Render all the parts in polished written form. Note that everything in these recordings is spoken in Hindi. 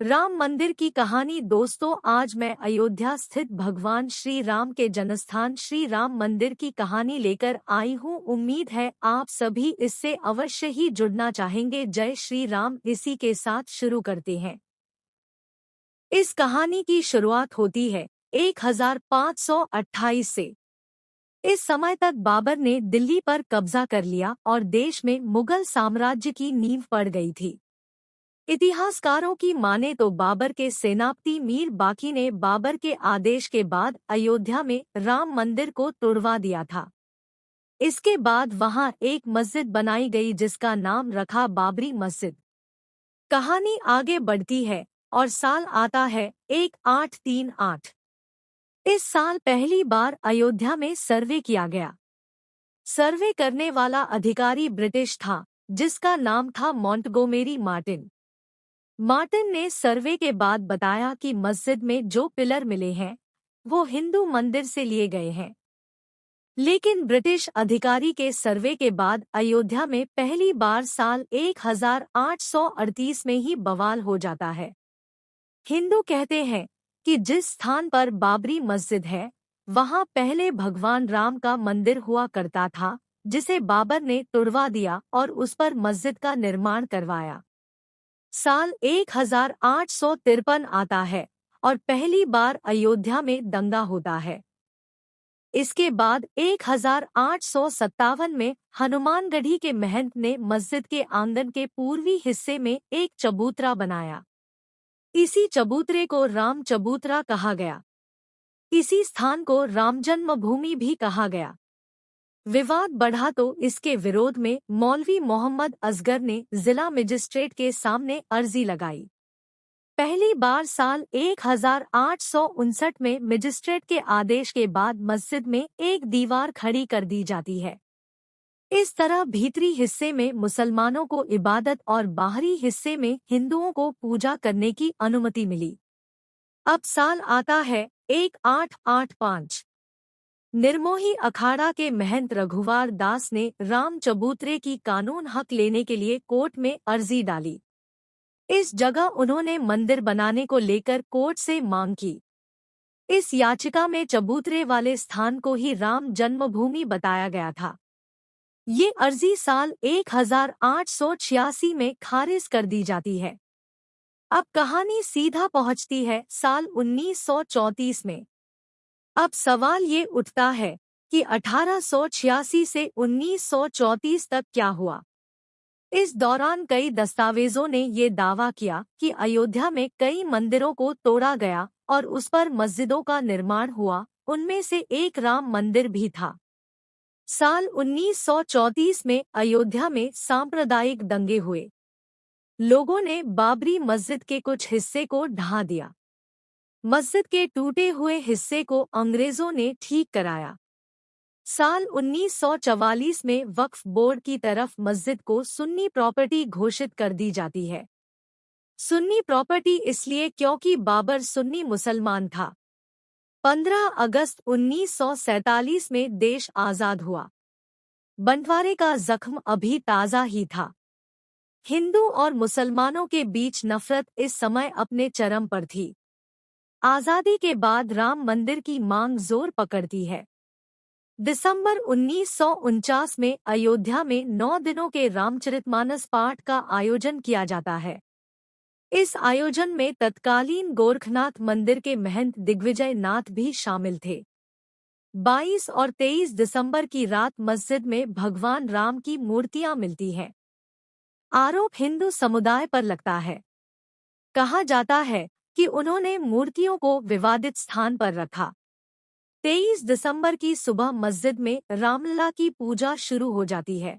राम मंदिर की कहानी। दोस्तों, आज मैं अयोध्या स्थित भगवान श्री राम के जन्मस्थान श्री राम मंदिर की कहानी लेकर आई हूँ। उम्मीद है आप सभी इससे अवश्य ही जुड़ना चाहेंगे। जय श्री राम। इसी के साथ शुरू करते हैं। इस कहानी की शुरुआत होती है 1528 से। इस समय तक बाबर ने दिल्ली पर कब्जा कर लिया और देश में मुगल साम्राज्य की नींव पड़ गई थी। इतिहासकारों की माने तो बाबर के सेनापति मीर बाकी ने बाबर के आदेश के बाद अयोध्या में राम मंदिर को तुड़वा दिया था। इसके बाद वहां एक मस्जिद बनाई गई जिसका नाम रखा बाबरी मस्जिद। कहानी आगे बढ़ती है और साल आता है 1838। इस साल पहली बार अयोध्या में सर्वे किया गया। सर्वे करने वाला अधिकारी ब्रिटिश था जिसका नाम था मॉन्टगोमेरी मार्टिन। मार्टिन ने सर्वे के बाद बताया कि मस्जिद में जो पिलर मिले हैं वो हिंदू मंदिर से लिए गए हैं। लेकिन ब्रिटिश अधिकारी के सर्वे के बाद अयोध्या में पहली बार साल 1838 में ही बवाल हो जाता है। हिंदू कहते हैं कि जिस स्थान पर बाबरी मस्जिद है वहां पहले भगवान राम का मंदिर हुआ करता था, जिसे बाबर ने तुड़वा दिया और उस पर मस्जिद का निर्माण करवाया। साल 1853 आता है और पहली बार अयोध्या में दंगा होता है। इसके बाद 1857 में हनुमानगढ़ी के महंत ने मस्जिद के आंगन के पूर्वी हिस्से में एक चबूतरा बनाया। इसी चबूतरे को राम चबूतरा कहा गया। इसी स्थान को राम जन्मभूमि भी कहा गया। विवाद बढ़ा तो इसके विरोध में मौलवी मोहम्मद असगर ने जिला मजिस्ट्रेट के सामने अर्जी लगाई। पहली बार साल 1859 में मजिस्ट्रेट के आदेश के बाद मस्जिद में एक दीवार खड़ी कर दी जाती है। इस तरह भीतरी हिस्से में मुसलमानों को इबादत और बाहरी हिस्से में हिंदुओं को पूजा करने की अनुमति मिली। अब साल आता है 1885। निर्मोही अखाड़ा के महंत रघुवार दास ने राम चबूतरे की कानून हक लेने के लिए कोर्ट में अर्जी डाली। इस जगह उन्होंने मंदिर बनाने को लेकर कोर्ट से मांग की। इस याचिका में चबूतरे वाले स्थान को ही राम जन्मभूमि बताया गया था। ये अर्जी साल 1886 में खारिज कर दी जाती है। अब कहानी सीधा पहुंचती है साल 1934 में। अब सवाल ये उठता है कि 1886 से 1934 तक क्या हुआ। इस दौरान कई दस्तावेजों ने ये दावा किया कि अयोध्या में कई मंदिरों को तोड़ा गया और उस पर मस्जिदों का निर्माण हुआ। उनमें से एक राम मंदिर भी था। साल 1934 में अयोध्या में सांप्रदायिक दंगे हुए। लोगों ने बाबरी मस्जिद के कुछ हिस्से को ढा दिया। मस्जिद के टूटे हुए हिस्से को अंग्रेजों ने ठीक कराया। साल 1944 में वक्फ बोर्ड की तरफ मस्जिद को सुन्नी प्रॉपर्टी घोषित कर दी जाती है। सुन्नी प्रॉपर्टी इसलिए क्योंकि बाबर सुन्नी मुसलमान था। 15 अगस्त 1947 में देश आज़ाद हुआ। बंटवारे का जख्म अभी ताज़ा ही था। हिंदू और मुसलमानों के बीच नफरत इस समय अपने चरम पर थी। आज़ादी के बाद राम मंदिर की मांग जोर पकड़ती है। दिसंबर 1949 में अयोध्या में 9 दिनों के रामचरितमानस पाठ का आयोजन किया जाता है। इस आयोजन में तत्कालीन गोरखनाथ मंदिर के महंत दिग्विजय नाथ भी शामिल थे। 22 और 23 दिसंबर की रात मस्जिद में भगवान राम की मूर्तियां मिलती हैं। आरोप हिंदू समुदाय पर लगता है। कहा जाता है कि उन्होंने मूर्तियों को विवादित स्थान पर रखा। 23 दिसंबर की सुबह मस्जिद में रामलला की पूजा शुरू हो जाती है।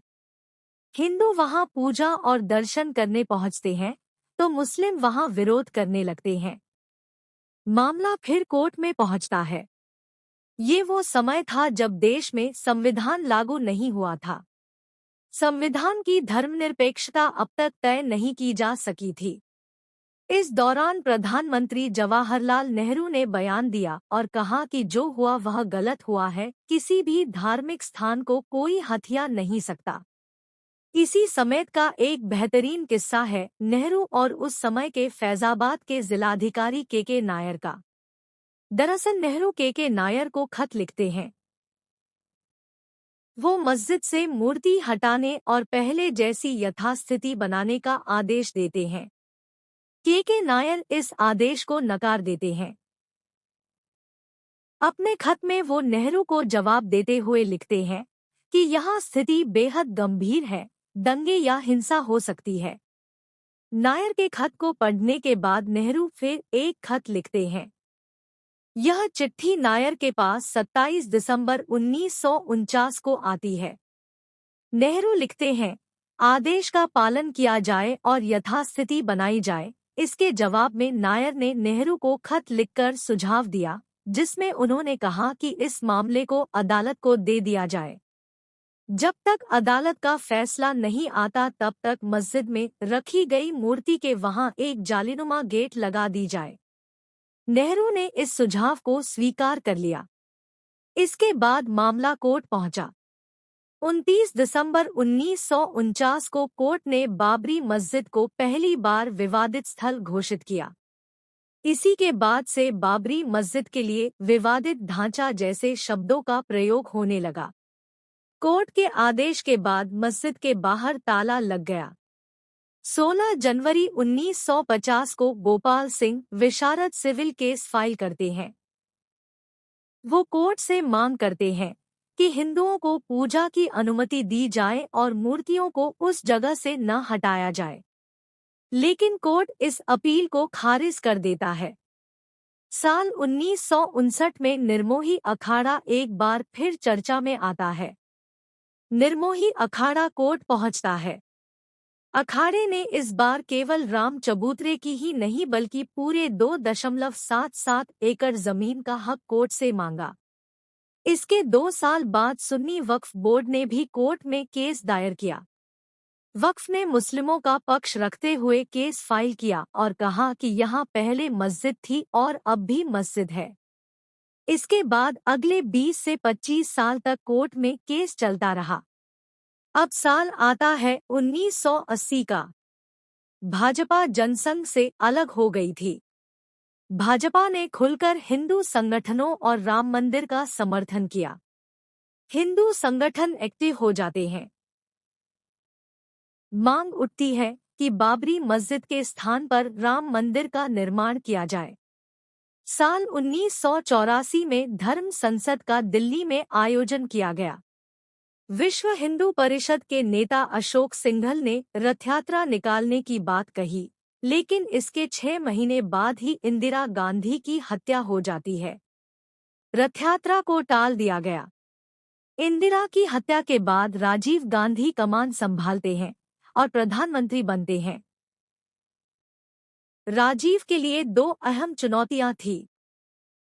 हिंदू वहां पूजा और दर्शन करने पहुंचते हैं तो मुस्लिम वहां विरोध करने लगते हैं। मामला फिर कोर्ट में पहुंचता है। ये वो समय था जब देश में संविधान लागू नहीं हुआ था। संविधान की धर्मनिरपेक्षता अब तक तय नहीं की जा सकी थी। इस दौरान प्रधानमंत्री जवाहरलाल नेहरू ने बयान दिया और कहा कि जो हुआ वह गलत हुआ है, किसी भी धार्मिक स्थान को कोई हथिया नहीं सकता। इसी समेत का एक बेहतरीन किस्सा है नेहरू और उस समय के फैजाबाद के जिलाधिकारी के नायर का। दरअसल नेहरू के नायर को खत लिखते हैं। वो मस्जिद से मूर्ति हटाने और पहले जैसी यथास्थिति बनाने का आदेश देते हैं। के नायर इस आदेश को नकार देते हैं। अपने खत में वो नेहरू को जवाब देते हुए लिखते हैं कि यहाँ स्थिति बेहद गंभीर है, दंगे या हिंसा हो सकती है। नायर के खत को पढ़ने के बाद नेहरू फिर एक खत लिखते हैं। यह चिट्ठी नायर के पास 27 दिसंबर 1949 को आती है। नेहरू लिखते हैं, आदेश का पालन किया जाए और यथास्थिति बनाई जाए। इसके जवाब में नायर ने नेहरू को खत लिखकर सुझाव दिया, जिसमें उन्होंने कहा कि इस मामले को अदालत को दे दिया जाए। जब तक अदालत का फैसला नहीं आता तब तक मस्जिद में रखी गई मूर्ति के वहां एक जालीनुमा गेट लगा दी जाए। नेहरू ने इस सुझाव को स्वीकार कर लिया। इसके बाद मामला कोर्ट पहुंचा। 29 दिसंबर 1949 को कोर्ट ने बाबरी मस्जिद को पहली बार विवादित स्थल घोषित किया। इसी के बाद से बाबरी मस्जिद के लिए विवादित ढांचा जैसे शब्दों का प्रयोग होने लगा। कोर्ट के आदेश के बाद मस्जिद के बाहर ताला लग गया। 16 जनवरी 1950 को गोपाल सिंह विशारद सिविल केस फाइल करते हैं। वो कोर्ट से मांग करते हैं कि हिंदुओं को पूजा की अनुमति दी जाए और मूर्तियों को उस जगह से न हटाया जाए, लेकिन कोर्ट इस अपील को खारिज कर देता है। साल 1959 में निर्मोही अखाड़ा एक बार फिर चर्चा में आता है। निर्मोही अखाड़ा कोर्ट पहुंचता है। अखाड़े ने इस बार केवल राम चबूतरे की ही नहीं बल्कि पूरे 2.77 एकड़ जमीन का हक कोर्ट से मांगा। इसके 2 साल बाद सुन्नी वक्फ बोर्ड ने भी कोर्ट में केस दायर किया। वक्फ ने मुस्लिमों का पक्ष रखते हुए केस फाइल किया और कहा कि यहाँ पहले मस्जिद थी और अब भी मस्जिद है। इसके बाद अगले 20 से 25 साल तक कोर्ट में केस चलता रहा। अब साल आता है 1980 का। भाजपा जनसंघ से अलग हो गई थी। भाजपा ने खुलकर हिंदू संगठनों और राम मंदिर का समर्थन किया। हिंदू संगठन एक्टिव हो जाते हैं। मांग उठती है कि बाबरी मस्जिद के स्थान पर राम मंदिर का निर्माण किया जाए। साल 1984 में धर्म संसद का दिल्ली में आयोजन किया गया। विश्व हिंदू परिषद के नेता अशोक सिंघल ने रथयात्रा निकालने की बात कही, लेकिन इसके 6 महीने बाद ही इंदिरा गांधी की हत्या हो जाती है। रथयात्रा को टाल दिया गया। इंदिरा की हत्या के बाद राजीव गांधी कमान संभालते हैं और प्रधानमंत्री बनते हैं। राजीव के लिए 2 अहम चुनौतियां थीं।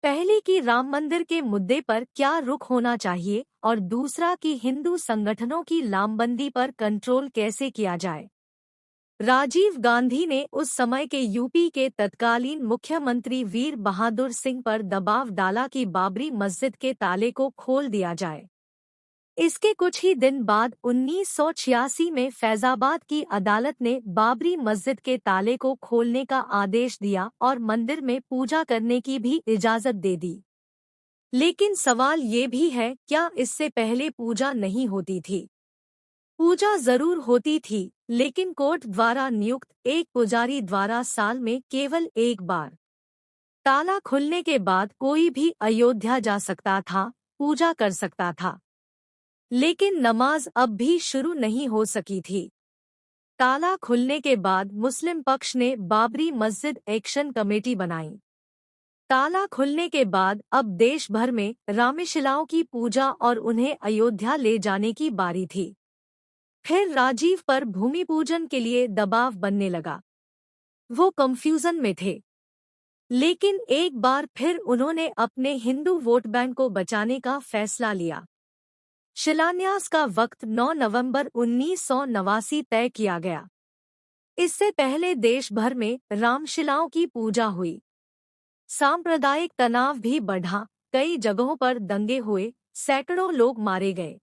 पहली कि राम मंदिर के मुद्दे पर क्या रुख होना चाहिए और दूसरा कि हिंदू संगठनों की लामबंदी पर कंट्रोल कैसे किया जाए। राजीव गांधी ने उस समय के यूपी के तत्कालीन मुख्यमंत्री वीर बहादुर सिंह पर दबाव डाला कि बाबरी मस्जिद के ताले को खोल दिया जाए। इसके कुछ ही दिन बाद 1986 में फैजाबाद की अदालत ने बाबरी मस्जिद के ताले को खोलने का आदेश दिया और मंदिर में पूजा करने की भी इजाजत दे दी। लेकिन सवाल ये भी है, क्या इससे पहले पूजा नहीं होती थी? पूजा जरूर होती थी, लेकिन कोर्ट द्वारा नियुक्त एक पुजारी द्वारा साल में केवल एक बार। ताला खुलने के बाद कोई भी अयोध्या जा सकता था, पूजा कर सकता था, लेकिन नमाज अब भी शुरू नहीं हो सकी थी। ताला खुलने के बाद मुस्लिम पक्ष ने बाबरी मस्जिद एक्शन कमेटी बनाई। ताला खुलने के बाद अब देश भर में रामशिलाओं की पूजा और उन्हें अयोध्या ले जाने की बारी थी। फिर राजीव पर भूमि पूजन के लिए दबाव बनने लगा। वो कंफ्यूजन में थे, लेकिन एक बार फिर उन्होंने अपने हिंदू वोट बैंक को बचाने का फैसला लिया। शिलान्यास का वक्त 9 नवंबर 1989 तय किया गया। इससे पहले देश भर में रामशिलाओं की पूजा हुई। सांप्रदायिक तनाव भी बढ़ा, कई जगहों पर दंगे हुए, सैकड़ों लोग मारे गए।